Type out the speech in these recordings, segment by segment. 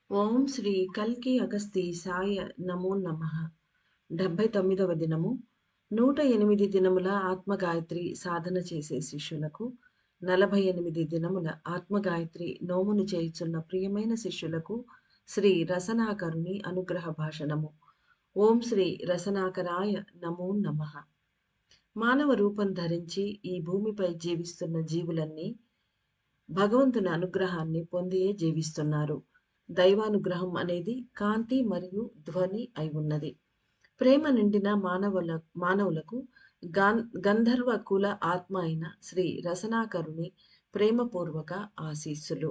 ఓం శ్రీ కల్కి అగస్తి సాయ నమో నమః. 79వ దినము. 108 దినముల ఆత్మగాయత్రి సాధన చేసే శిష్యులకు, 48 దినముల ఆత్మగాయత్రి నోమును చేయుచున్న ప్రియమైన శిష్యులకు శ్రీ రసనాకరుని అనుగ్రహ భాషణము. ఓం శ్రీ రసనాకరాయ నమో నమః. మానవ రూపం ధరించి ఈ భూమిపై జీవిస్తున్న జీవులన్నీ భగవంతుని అనుగ్రహాన్ని పొందియే జీవిస్తున్నారు. దైవానుగ్రహం అనేది కాంతి మరియు ధ్వని అయి ఉన్నది. ప్రేమ నిండిన మానవులకు గంధర్వ కుల ఆత్మ అయిన శ్రీ రసనాకరుని ప్రేమపూర్వక ఆశీస్సులు.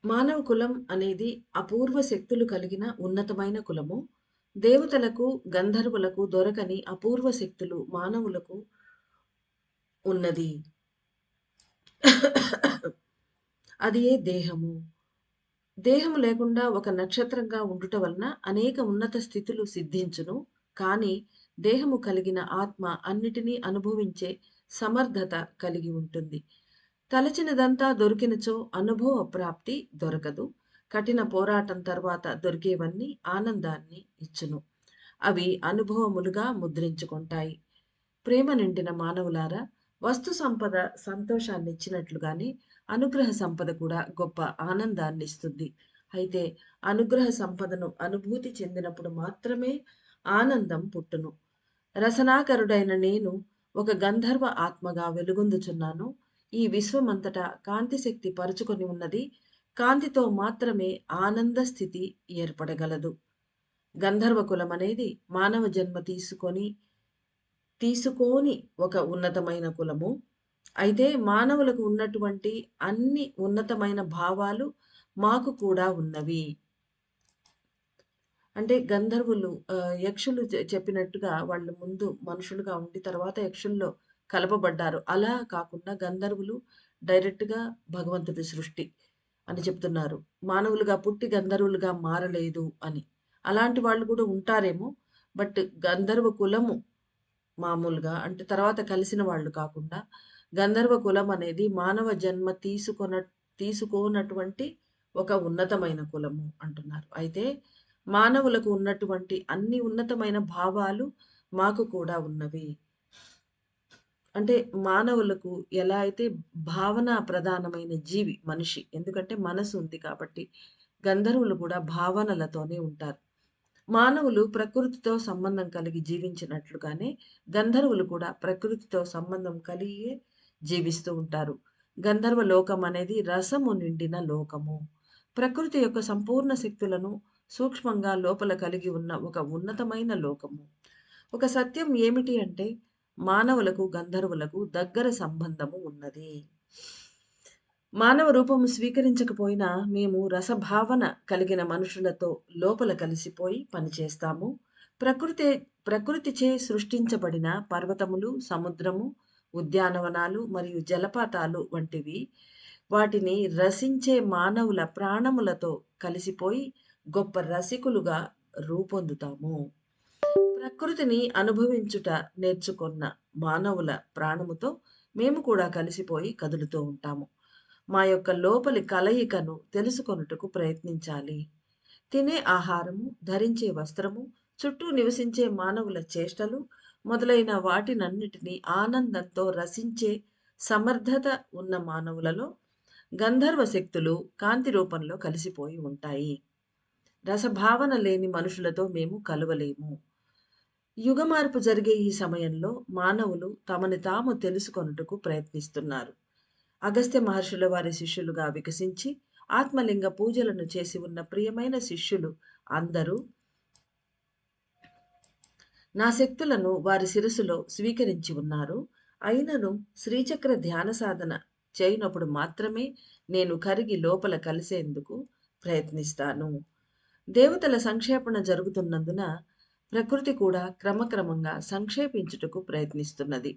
మానవ కులం అనేది అపూర్వ శక్తులు కలిగిన ఉన్నతమైన కులము. దేవతలకు, గంధర్వులకు దొరకని అపూర్వ శక్తులు మానవులకు ఉన్నది. అది ఏ దేహము. దేహము లేకుండా ఒక నక్షత్రంగా ఉండుట వలన అనేక ఉన్నత స్థితులు సిద్ధించును. కానీ దేహము కలిగిన ఆత్మ అన్నిటినీ అనుభవించే సమర్థత కలిగి ఉంటుంది. తలచినదంతా దొరికినచో అనుభవ ప్రాప్తి దొరకదు. కఠిన పోరాటం తర్వాత దొరికేవన్నీ ఆనందాన్ని ఇచ్చును. అవి అనుభవములుగా ముద్రించుకుంటాయి. ప్రేమ నిండిన మానవులారా, వస్తు సంపద సంతోషాన్ని ఇచ్చినట్లుగానే అనుగ్రహ సంపద కూడా గొప్ప ఆనందాన్ని ఇస్తుంది. అయితే అనుగ్రహ సంపదను అనుభూతి చెందినప్పుడు మాత్రమే ఆనందం పుట్టును. రసనాకరుడైన నేను ఒక గంధర్వ ఆత్మగా వెలుగొందుచున్నాను. ఈ విశ్వమంతటా కాంతి శక్తి పరుచుకొని ఉన్నది. కాంతితో మాత్రమే ఆనంద స్థితి ఏర్పడగలదు. గంధర్వ కులం అనేది మానవ జన్మ తీసుకోని ఒక ఉన్నతమైన కులము. అయితే మానవులకు ఉన్నటువంటి అన్ని ఉన్నతమైన భావాలు మాకు కూడా ఉన్నవి. అంటే గంధర్వులు యక్షులు చెప్పినట్టుగా వాళ్ళు ముందు మనుషులుగా ఉండి తర్వాత యక్షుల్లో కలపబడ్డారు. అలా కాకుండా గంధర్వులు డైరెక్ట్‌గా భగవంతుడి సృష్టి అని చెప్తున్నారు. మానవులుగా పుట్టి గంధర్వులుగా మారలేదు అని. అలాంటి వాళ్ళు కూడా ఉంటారేమో. బట్ గంధర్వ కులము మామూలుగా అంటే తర్వాత కలిసిన వాళ్ళు కాకుండా గంధర్వ కులం అనేది మానవ జన్మ తీసుకోనటువంటి ఒక ఉన్నతమైన కులము అంటున్నారు. అయితే మానవులకు ఉన్నటువంటి అన్ని ఉన్నతమైన భావాలు మాకు కూడా ఉన్నవి. అంటే మానవులకు ఎలా అయితే భావన ప్రధానమైన జీవి మనిషి. ఎందుకంటే మనసు ఉంది కాబట్టి. గంధర్వులు కూడా భావనలతోనే ఉంటారు. మానవులు ప్రకృతితో సంబంధం కలిగి జీవించినట్లుగానే గంధర్వులు కూడా ప్రకృతితో సంబంధం కలిగే జీవిస్తూ ఉంటారు. గంధర్వ లోకం అనేది రసము నిండిన లోకము. ప్రకృతి యొక్క సంపూర్ణ శక్తులను సూక్ష్మంగా లోపల కలిగి ఉన్న ఒక ఉన్నతమైన లోకము. ఒక సత్యం ఏమిటి అంటే మానవులకు గంధర్వులకు దగ్గర సంబంధము ఉన్నది. మానవ రూపము స్వీకరించకపోయినా మేము రసభావన కలిగిన మనుషులతో లోపల కలిసిపోయి పనిచేస్తాము. ప్రకృతి ప్రకృతిచే సృష్టించబడిన పర్వతములు, సముద్రము, ఉద్యానవనాలు మరియు జలపాతాలు వంటివి వాటిని రసించే మానవుల ప్రాణములతో కలిసిపోయి గొప్ప రసికులుగా రూపొందుతాము. ప్రకృతిని అనుభవించుట నేర్చుకున్న మానవుల ప్రాణముతో మేము కూడా కలిసిపోయి కదులుతూ ఉంటాము. మా యొక్క లోపలి కలయికను తెలుసుకొనుటకు ప్రయత్నించాలి. తినే ఆహారము, ధరించే వస్త్రము, చుట్టూ నివసించే మానవుల చేష్టలు మొదలైన వాటినన్నిటినీ ఆనందంతో రసించే సమర్థత ఉన్న మానవులలో గంధర్వ శక్తులు కాంతి రూపంలో కలిసిపోయి ఉంటాయి. రసభావన లేని మనుషులతో మేము కలవలేము. యుగమార్పు జరిగే ఈ సమయంలో మానవులు తమని తాము తెలుసుకొనుటకు ప్రయత్నిస్తున్నారు. అగస్త్య మహర్షుల వారి శిష్యులుగా వికసించి ఆత్మలింగ పూజలను చేసి ఉన్న ప్రియమైన శిష్యులు అందరూ నా శక్తులను వారి శిరస్సులో స్వీకరించి ఉన్నారు. అయినను శ్రీచక్ర ధ్యాన సాధన చేయనప్పుడు మాత్రమే నేను కరిగి లోపల కలిసేందుకు ప్రయత్నిస్తాను. దేవతల సంక్షేపణ జరుగుతున్నందున ప్రకృతి కూడా క్రమక్రమంగా సంక్షేపించుటకు ప్రయత్నిస్తున్నది.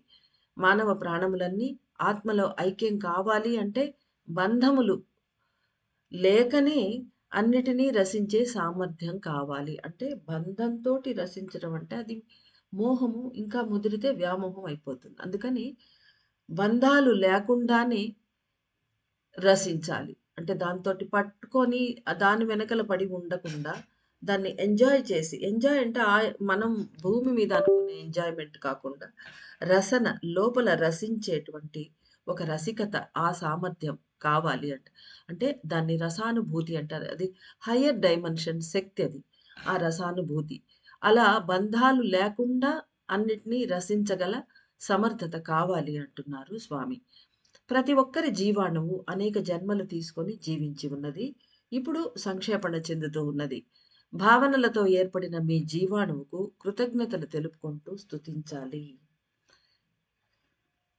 మానవ ప్రాణములన్నీ ఆత్మలో ఐక్యం కావాలి అంటే బంధములు లేకనే అన్నిటినీ రసించే సామర్థ్యం కావాలి. అంటే బంధంతోటి రసించడం అంటే అది మోహము ఇంకా ముదిరితే వ్యామోహం అయిపోతుంది. అందుకని బంధాలు లేకుండానే రసించాలి. అంటే దాంతోటి పట్టుకొని దాని వెనకాల పడి ఉండకుండా దాన్ని ఎంజాయ్ చేసి ఎంజాయ్ అంటే మనం భూమి మీద అనుకునే ఎంజాయ్‌మెంట్ కాకుండా రసన లోపల రసించేటువంటి ఒక రసికత, ఆ సామర్థ్యం కావాలి అంటే. అంటే దాన్ని రసానుభూతి అంటారు. అది హయ్యర్ డైమెన్షన్ శక్తి అది. ఆ రసానుభూతి. అలా బంధాలు లేకుండా అన్నిటిని రసించగల సమర్థత కావాలి అంటున్నారు స్వామి. ప్రతి ఒక్కరి జీవాణువు అనేక జన్మలు తీసుకొని జీవించి ఉన్నది. ఇప్పుడు సంక్షేపణ చెందుతూ ఉన్నది. భావనలతో ఏర్పడిన మీ జీవాణువుకు కృతజ్ఞతలు తెలుపుకుంటూ స్తుతించాలి.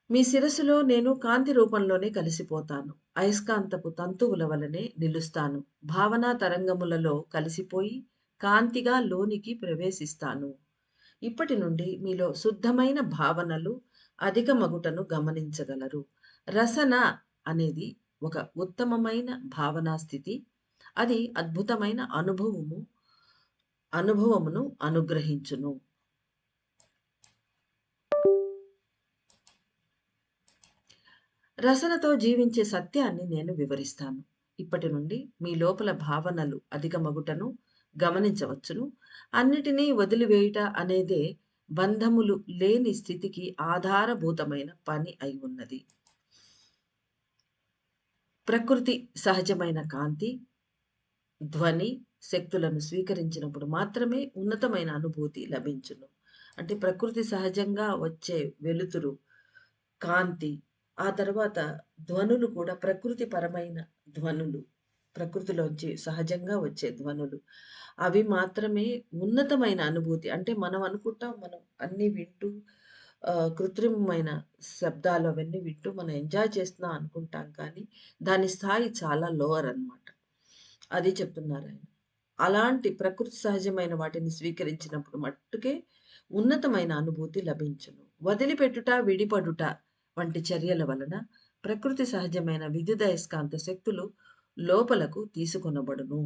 మీ శిరస్సులో నేను కాంతి రూపంలోనే కలిసిపోతాను. అయస్కాంతపు తంతువుల వలనే నిలుస్తాను. భావనా తరంగములలో కలిసిపోయి కాంతిగా లోనికి ప్రవేశిస్తాను. ఇప్పటి నుండి మీలో శుద్ధమైన భావనలు అధిక మగుటను గమనించగలరు. రసన అనేది ఒక ఉత్తమమైన భావనా స్థితి. అది అద్భుతమైన అనుభవమును అనుగ్రహించును. రసనతో జీవించే సత్యాన్ని నేను వివరిస్తాను. ఇప్పటి నుండి మీ లోపల భావనలు అధికమగుటను గమనించవచ్చును. అన్నిటినీ వదిలివేయుట అనేదే బంధములు లేని స్థితికి ఆధారభూతమైన పని అయి ఉన్నది. ప్రకృతి సహజమైన కాంతి, ధ్వని, శక్తులను స్వీకరించినప్పుడు మాత్రమే ఉన్నతమైన అనుభూతి లభించును. అంటే ప్రకృతి సహజంగా వచ్చే వెలుతురు, కాంతి, ఆ తర్వాత ధ్వనులు కూడా ప్రకృతి పరమైన ధ్వనులు. ప్రకృతిలోంచి సహజంగా వచ్చే ధ్వనులు. అవి మాత్రమే ఉన్నతమైన అనుభూతి. అంటే మనం అనుకుంటాం మనం అన్నీ వింటూ కృత్రిమమైన శబ్దాలు అవన్నీ వింటూ మనం ఎంజాయ్ చేస్తున్నాం అనుకుంటాం కానీ, దాని స్థాయి చాలా లోవర్ అన్నమాట. అది చెప్తున్నారాయన. అలాంటి ప్రకృతి సహజమైన వాటిని స్వీకరించినప్పుడు మట్టుకే ఉన్నతమైన అనుభూతి లభించును. వదిలిపెట్టుట, విడిపడుట వంటి చర్యల వలన ప్రకృతి సహజమైన విద్యుదయస్కాంత శక్తులు లోపలకు తీసుకొనబడును.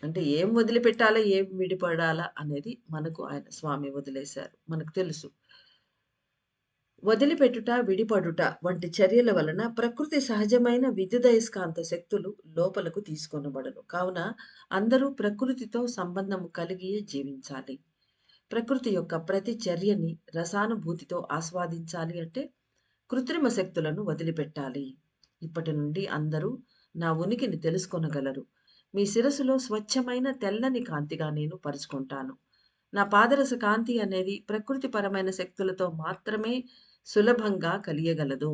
అంటే ఏం వదిలిపెట్టాలా, ఏం విడిపడాలా అనేది మనకు ఆయన స్వామి వదిలేశారు. మనకు తెలుసు. వదిలిపెట్టుట, విడిపడుట వంటి చర్యల వలన ప్రకృతి సహజమైన విద్యుదయస్కాంత శక్తులు లోపలకు తీసుకొనబడును. కావున అందరూ ప్రకృతితో సంబంధము కలిగియే జీవించాలి. ప్రకృతి యొక్క ప్రతి చర్యని రసానుభూతితో ఆస్వాదించాలి అంటే కృత్రిమ శక్తులను వదిలిపెట్టాలి. ఇప్పటి నుండి అందరూ నా ఉనికిని తెలుసుకొనగలరు. మీ శిరస్సులో స్వచ్ఛమైన తెల్లని కాంతిగా నేను పరుచుకుంటాను. నా పాదరస కాంతి అనేది ప్రకృతిపరమైన శక్తులతో మాత్రమే సులభంగా కలియగలదు.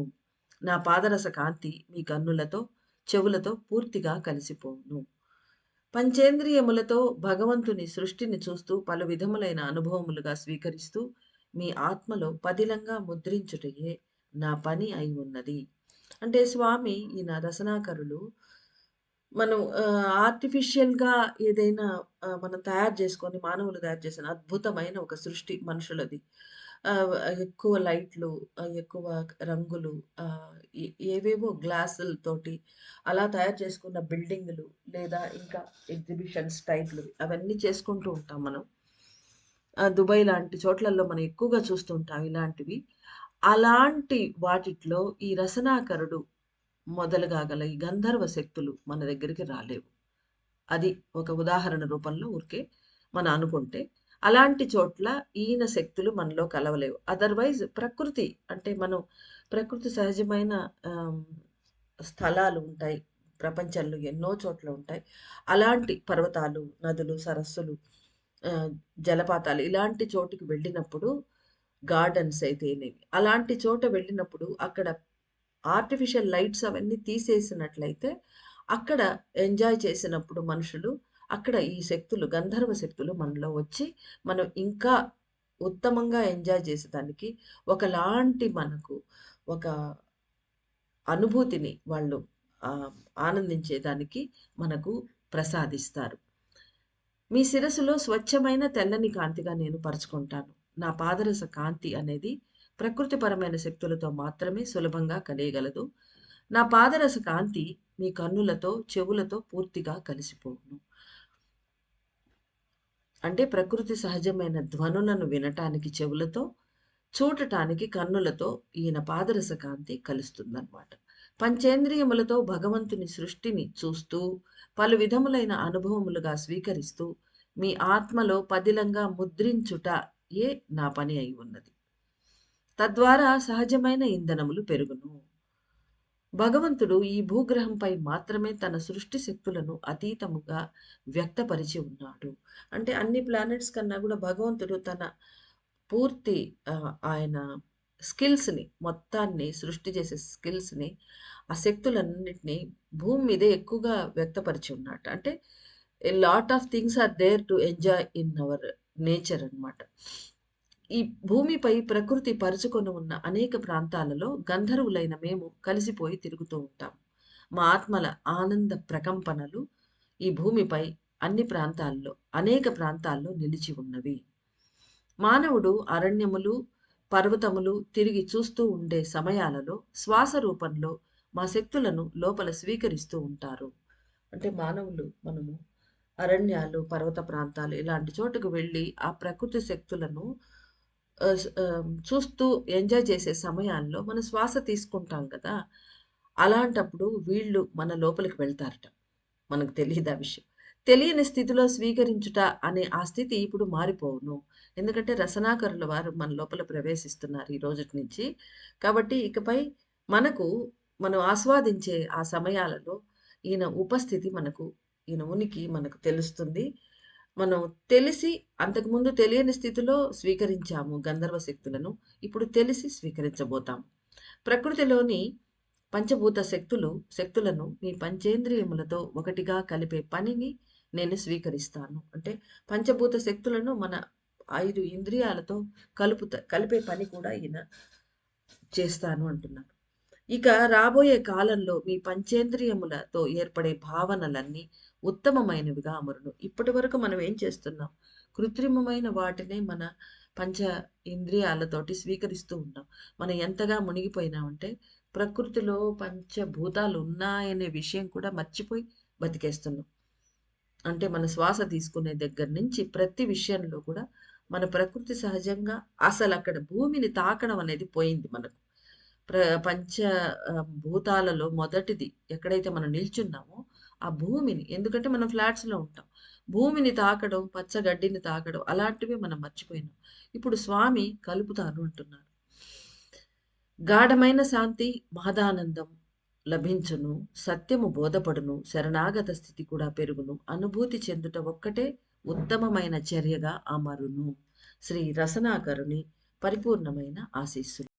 నా పాదరస కాంతి మీ కన్నులతో, చెవులతో పూర్తిగా కలిసిపోవును. పంచేంద్రియములతో భగవంతుని సృష్టిని చూస్తూ పలు విధములైన అనుభవములుగా స్వీకరిస్తూ మీ ఆత్మలో పదిలంగా ముద్రించుటయే నా పని అయి ఉన్నది. అంటే స్వామి ఈయన రసనాకరులు మనం ఆర్టిఫిషియల్‌గా ఏదైనా మనం తయారు చేసుకొని మానవులు తయారు చేసిన అద్భుతమైన ఒక సృష్టి మనుషులది. ఆహ్, ఎక్కువ లైట్లు, ఎక్కువ రంగులు, ఆహ్, ఏవేవో గ్లాసులతోటి అలా తయారు చేసుకున్న బిల్డింగులు లేదా ఇంకా ఎగ్జిబిషన్స్ టైప్‌లు అవన్నీ చేసుకుంటూ ఉంటాం మనం. దుబాయ్ లాంటి చోట్లల్లో మనం ఎక్కువగా చూస్తూ ఉంటాం ఇలాంటివి. అలాంటి వాటిట్లో ఈ రసనాకరుడు మొదలుగా గల ఈ గంధర్వ శక్తులు మన దగ్గరికి రాలేవు. అది ఒక ఉదాహరణ రూపంలో ఊరికే మనం అనుకుంటే, అలాంటి చోట్ల ఈయన శక్తులు మనలో కలవలేవు. అదర్‌వైజ్ ప్రకృతి అంటే మనం ప్రకృతి సహజమైన ఆహ్, స్థలాలు ఉంటాయి. ప్రపంచంలో ఎన్నో చోట్ల ఉంటాయి. అలాంటి పర్వతాలు, నదులు, సరస్సులు, ఆహ్, జలపాతాలు ఇలాంటి చోటుకి వెళ్ళినప్పుడు గార్డెన్స్ అయితేనేవి, అలాంటి చోట వెళ్ళినప్పుడు అక్కడ ఆర్టిఫిషియల్ లైట్స్ అవన్నీ తీసేసినట్లయితే, అక్కడ ఎంజాయ్ చేసినప్పుడు మనుషులు, అక్కడ ఈ శక్తులు, గంధర్వ శక్తులు మనలో వచ్చి, మనం ఇంకా ఉత్తమంగా ఎంజాయ్ చేసేదానికి ఒకలాంటి మనకు ఒక అనుభూతిని వాళ్ళు ఆహ్, ఆనందించేదానికి మనకు ప్రసాదిస్తారు. మీ శిరస్సులో స్వచ్ఛమైన తెల్లని కాంతిగా నేను పరుచుకుంటాను. నా పాదరస కాంతి అనేది ప్రకృతిపరమైన శక్తులతో మాత్రమే సులభంగా కలియగలదు. నా పాదరస కాంతి మీ కన్నులతో, చెవులతో పూర్తిగా కలిసిపోవును. అంటే ప్రకృతి సహజమైన ధ్వనులను వినటానికి చెవులతో, చూడటానికి కన్నులతో ఈయన పాదరస కాంతి కలుస్తుందనమాట. పంచేంద్రియములతో భగవంతుని సృష్టిని చూస్తూ, పలు విధములైన అనుభవములుగా స్వీకరిస్తూ, మీ ఆత్మలో పదిలంగా ముద్రించుట ఏ నా పని అయి ఉన్నది. తద్వారా సహజమైన ఇంధనములు పెరుగును. భగవంతుడు ఈ భూగ్రహంపై మాత్రమే తన సృష్టి శక్తులను అతీతముగా వ్యక్తపరిచి ఉన్నాడు. అంటే అన్ని ప్లానెట్స్ కన్నా గూడా భగవంతుడు తన పూర్తి ఆయన స్కిల్స్‌ని మొత్తాన్ని సృష్టి చేసే స్కిల్స్‌ని, ఆ శక్తులన్నిటిని భూమి మీదే ఎక్కువగా వ్యక్తపరిచి ఉన్నాట. అంటే a lot of things are there to enjoy in our nature అన్నమాట. ఈ భూమిపై ప్రకృతి పరుచుకొని ఉన్న అనేక ప్రాంతాలలో గంధర్వులైన మేము కలిసిపోయి తిరుగుతూ ఉంటాం. మా ఆత్మల ఆనంద ప్రకంపనలు ఈ భూమిపై అన్ని ప్రాంతాల్లో, అనేక ప్రాంతాల్లో నిలిచి ఉన్నవి. మానవుడు అరణ్యములు, పర్వతములు తిరిగి చూస్తూ ఉండే సమయాలలో శ్వాస రూపంలో మా శక్తులను లోపల స్వీకరిస్తూ ఉంటారు. అంటే మానవులు మనము అరణ్యాలు, పర్వత ప్రాంతాలు ఇలాంటి చోటుకు వెళ్ళి ఆ ప్రకృతి శక్తులను చూస్తూ ఎంజాయ్ చేసే సమయాల్లో మనం శ్వాస తీసుకుంటాం కదా! అలాంటప్పుడు వీళ్ళు మన లోపలికి వెళ్తారట. మనకు తెలీదు ఆ విషయం. తెలియని స్థితిలో స్వీకరించుట అనే ఆ స్థితి ఇప్పుడు మారిపోవును. ఎందుకంటే రసనాకరుల వారు మన లోపల ప్రవేశిస్తున్నారు ఈ రోజుటి నుంచి. కాబట్టి ఇకపై మనకు మనం ఆస్వాదించే ఆ సమయాలలో ఈయన ఉపస్థితి మనకు, ఈయన ఉనికి మనకు తెలుస్తుంది. మనం తెలిసి అంతకుముందు తెలియని స్థితిలో స్వీకరించాము గంధర్వ శక్తులను. ఇప్పుడు తెలిసి స్వీకరించబోతాము. ప్రకృతిలోని పంచభూత శక్తులను మీ పంచేంద్రియములతో ఒకటిగా కలిపే పనిని నేను స్వీకరిస్తాను. అంటే పంచభూత శక్తులను మన 5 ఇంద్రియాలతో కలిపే పని కూడా ఈయన చేస్తాను అంటున్నారు. ఇక రాబోయే కాలంలో మీ పంచేంద్రియములతో ఏర్పడే భావనలన్నీ ఉత్తమమైనవిగా అమరును. ఇప్పటివరకు మనం ఏం చేస్తున్నాం? కృత్రిమమైన వాటినే మన పంచ ఇంద్రియాలతోటి స్వీకరిస్తూ ఉన్నాం. మనం ఎంతగా మునిగిపోయినామంటే ప్రకృతిలో పంచభూతాలు ఉన్నాయనే విషయం కూడా మర్చిపోయి బతికేస్తున్నాం. అంటే మన శ్వాస తీసుకునే దగ్గర నుంచి ప్రతి విషయంలో కూడా మన ప్రకృతి సహజంగా అసలక్కడ భూమిని తాకడం అనేది పోయింది మనకు. ప్ర పంచ భూతాలలో మొదటిది ఎక్కడైతే మనం నిల్చున్నామో, ఆ భూమిని ఎందుకంటే మనం ఫ్లాట్స్‌లో ఉంటాం. భూమిని తాకడం, పచ్చగడ్డిని తాకడం అలాంటివి మనం మర్చిపోయినాం. ఇప్పుడు స్వామి కలుపుతాను అంటున్నారు. గాఢమైన శాంతి, మహదానందం లభించును. సత్యము బోధపడును. శరణాగత స్థితి కూడా పెరుగును. అనుభూతి చెందుట ఒక్కటే ఉత్తమమైన చర్యగా అమరును. శ్రీ రసనాకరుని పరిపూర్ణమైన ఆశీస్సులు.